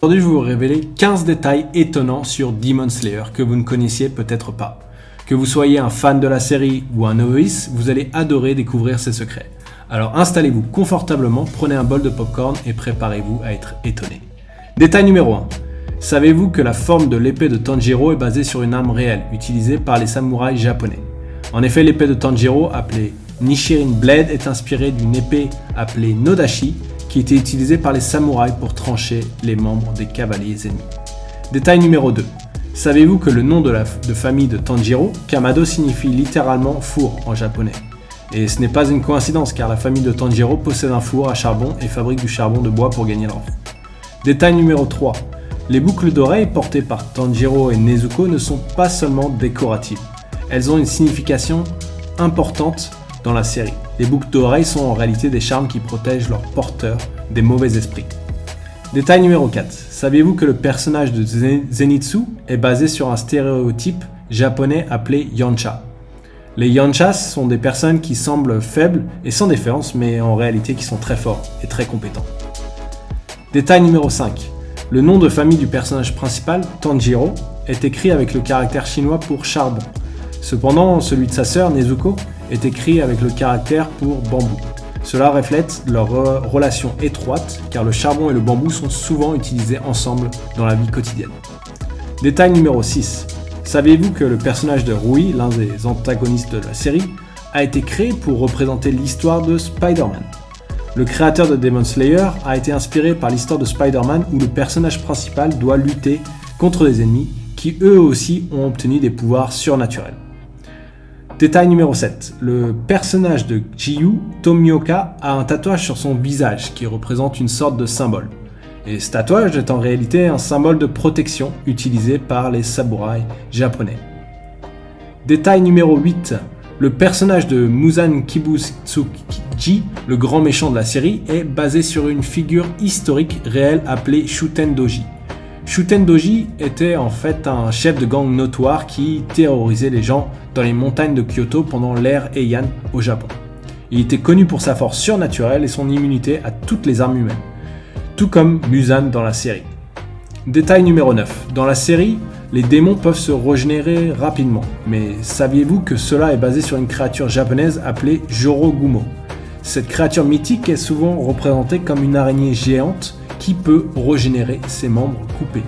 Aujourd'hui, je vais vous révéler 15 détails étonnants sur Demon Slayer que vous ne connaissiez peut-être pas. Que vous soyez un fan de la série ou un novice, vous allez adorer découvrir ces secrets. Alors installez-vous confortablement, prenez un bol de popcorn et préparez-vous à être étonné. Détail numéro 1. Savez-vous que la forme de l'épée de Tanjiro est basée sur une arme réelle, utilisée par les samouraïs japonais? En effet, l'épée de Tanjiro, appelée Nichiren Blade, est inspirée d'une épée appelée Nodashi, qui était utilisée par les samouraïs pour trancher les membres des cavaliers ennemis. Détail numéro 2. Savez-vous que le nom de famille de Tanjiro, Kamado, signifie littéralement four en japonais? Et ce n'est pas une coïncidence car la famille de Tanjiro possède un four à charbon et fabrique du charbon de bois pour gagner leur vie. Détail numéro 3. Les boucles d'oreilles portées par Tanjiro et Nezuko ne sont pas seulement décoratives. Elles ont une signification importante dans la série. Les boucles d'oreilles sont en réalité des charmes qui protègent leurs porteurs des mauvais esprits. Détail numéro 4. Saviez-vous que le personnage de Zenitsu est basé sur un stéréotype japonais appelé Yamcha? Les Yamchas sont des personnes qui semblent faibles et sans défense, mais en réalité qui sont très forts et très compétents. Détail numéro 5. Le nom de famille du personnage principal, Tanjiro, est écrit avec le caractère chinois pour charbon. Cependant, celui de sa sœur, Nezuko, est écrit avec le caractère pour bambou. Cela reflète leur relation étroite car le charbon et le bambou sont souvent utilisés ensemble dans la vie quotidienne. Détail numéro 6. Saviez-vous que le personnage de Rui, l'un des antagonistes de la série, a été créé pour représenter l'histoire de Spider-Man? Le créateur de Demon Slayer a été inspiré par l'histoire de Spider-Man où le personnage principal doit lutter contre des ennemis qui eux aussi ont obtenu des pouvoirs surnaturels. Détail numéro 7. Le personnage de Jiyu, Tomioka, a un tatouage sur son visage qui représente une sorte de symbole. Et ce tatouage est en réalité un symbole de protection utilisé par les samouraïs japonais. Détail numéro 8. Le personnage de Muzan Kibutsuji, le grand méchant de la série, est basé sur une figure historique réelle appelée Shuten Doji. Shuten Doji était en fait un chef de gang notoire qui terrorisait les gens dans les montagnes de Kyoto pendant l'ère Heian au Japon. Il était connu pour sa force surnaturelle et son immunité à toutes les armes humaines, tout comme Muzan dans la série. Détail numéro 9. Dans la série, les démons peuvent se régénérer rapidement, mais saviez-vous que cela est basé sur une créature japonaise appelée Jorogumo? Cette créature mythique est souvent représentée comme une araignée géante qui peut régénérer ses membres coupés.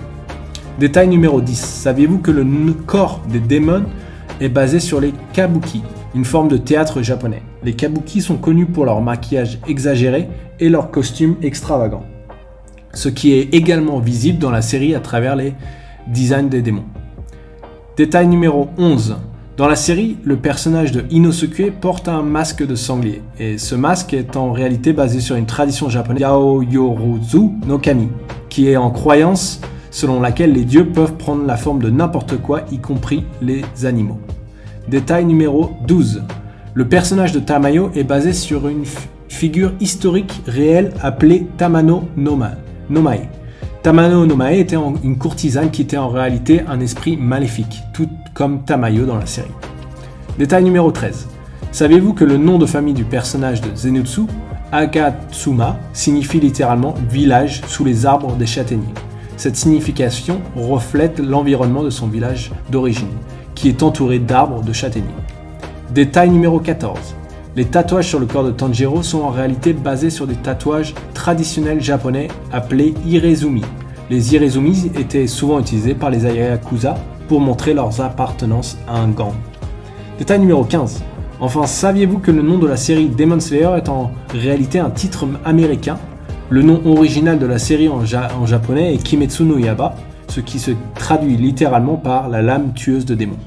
Détail numéro 10. Saviez-vous que le corps des démons est basé sur les kabuki, une forme de théâtre japonais? Les kabuki sont connus pour leur maquillage exagéré et leurs costumes extravagants, ce qui est également visible dans la série à travers les designs des démons. Détail numéro 11. Dans la série, le personnage de Inosuke porte un masque de sanglier, et ce masque est en réalité basé sur une tradition japonaise, Yaoyorozu no Kami, qui est en croyance selon laquelle les dieux peuvent prendre la forme de n'importe quoi, y compris les animaux. Détail numéro 12. Le personnage de Tamayo est basé sur une figure historique réelle appelée Tamano no Mae. Tamano no Mae était une courtisane qui était en réalité un esprit maléfique, tout comme Tamayo dans la série. Détail numéro 13. Saviez-vous que le nom de famille du personnage de Zenitsu, Agatsuma, signifie littéralement « village sous les arbres des châtaigniers ». Cette signification reflète l'environnement de son village d'origine, qui est entouré d'arbres de châtaigniers. Détail numéro 14. Les tatouages sur le corps de Tanjiro sont en réalité basés sur des tatouages traditionnels japonais appelés irezumi. Les irezumi étaient souvent utilisés par les yakuza pour montrer leur appartenance à un gang. Détail numéro 15. Enfin, saviez-vous que le nom de la série Demon Slayer est en réalité un titre américain? Le nom original de la série en japonais est Kimetsu no Yaiba, ce qui se traduit littéralement par la lame tueuse de démons.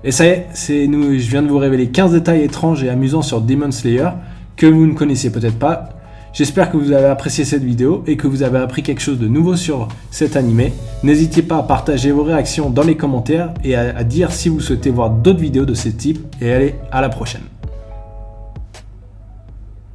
Et ça y est, je viens de vous révéler 15 détails étranges et amusants sur Demon Slayer que vous ne connaissiez peut-être pas. J'espère que vous avez apprécié cette vidéo et que vous avez appris quelque chose de nouveau sur cet animé. N'hésitez pas à partager vos réactions dans les commentaires et à dire si vous souhaitez voir d'autres vidéos de ce type. Et allez, à la prochaine.